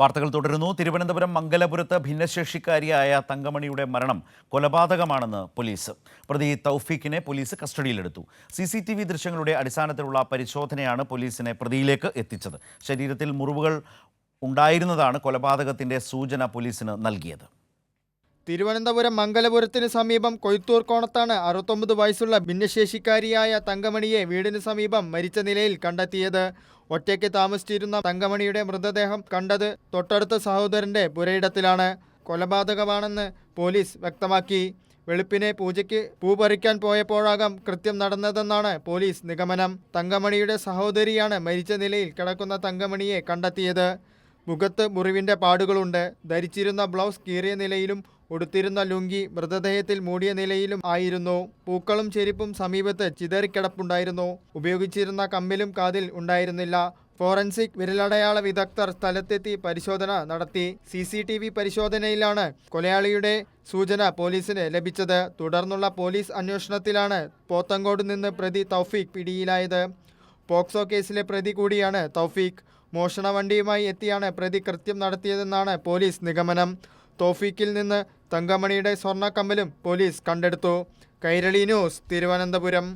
വാർത്തകൾ തുടരുന്നു. തിരുവനന്തപുരം മംഗലപുരത്ത് ഭിന്നശേഷിക്കാരിയായ തങ്കമണിയുടെ മരണം കൊലപാതകമാണെന്ന് പോലീസ്. പ്രതി തൗഫീഖിനെ പോലീസ് കസ്റ്റഡിയിലെടുത്തു. CCTV ദൃശ്യങ്ങളുടെ അടിസ്ഥാനത്തിലുള്ള പരിശോധനയാണ് പോലീസിനെ പ്രതിയിലേക്ക് എത്തിച്ചത്. ശരീരത്തിൽ മുറിവുകൾ ഉണ്ടായിരുന്നതാണ് കൊലപാതകത്തിന്റെ സൂചന പോലീസിന് നൽകിയത്. തിരുവനന്തപുരം മംഗലപുരത്തിന് സമീപം കൊയ്ത്തൂർ കോണത്താണ് 69 വയസ്സുള്ള ഭിന്നശേഷിക്കാരിയായ തങ്കമണിയെ വീടിന് സമീപം മരിച്ച നിലയിൽ കണ്ടെത്തിയത്. ഒറ്റയ്ക്ക് താമസിച്ചിരുന്ന തങ്കമണിയുടെ മൃതദേഹം കണ്ടത് തൊട്ടടുത്ത സഹോദരന്റെ പുരയിടത്തിലാണ്. കൊലപാതകമാണെന്ന് പോലീസ് വ്യക്തമാക്കി. വെളുപ്പിനെ പൂജയ്ക്ക് പൂ പറിക്കാൻ പോയപ്പോഴാകാം കൃത്യം നടന്നതെന്നാണ് പോലീസ് നിഗമനം. തങ്കമണിയുടെ സഹോദരിയാണ് മരിച്ച നിലയിൽ കിടക്കുന്ന തങ്കമണിയെ കണ്ടെത്തിയത്. മുഖത്ത് മുറിവിന്റെ പാടുകളുണ്ട്. ധരിച്ചിരുന്ന ബ്ലൗസ് കീറിയ നിലയിലും ഉടുത്തിരുന്ന ലുങ്കി മൃതദേഹത്തിൽ മൂടിയ നിലയിലും ആയിരുന്നു. പൂക്കളും ചെരുപ്പും സമീപത്ത് ചിതറിക്കിടപ്പുണ്ടായിരുന്നു. ഉപയോഗിച്ചിരുന്ന കമ്പിലും കാതിൽ ഉണ്ടായിരുന്നില്ല. ഫോറൻസിക് വിരലടയാള വിദഗ്ധർ സ്ഥലത്തെത്തി പരിശോധന നടത്തി. CCTV പരിശോധനയിലാണ് കൊലയാളിയുടെ സൂചന പോലീസിന് ലഭിച്ചത്. തുടർന്നുള്ള പോലീസ് അന്വേഷണത്തിലാണ് പോത്തങ്കോട് നിന്ന് പ്രതി തൗഫീഖ് പിടിയിലായത്. പോക്സോ കേസിലെ പ്രതി കൂടിയാണ് തൗഫീഖ്. മോഷണ വണ്ടിയുമായി എത്തിയാണ് പ്രതി കൃത്യം നടത്തിയതെന്നാണ് പോലീസ് നിഗമനം. തൗഫീഖിൽ നിന്ന് തങ്കമണിയുടെ സ്വർണ്ണക്കമ്മലും പോലീസ് കണ്ടെടുത്തു. കൈരളി ന്യൂസ്, തിരുവനന്തപുരം.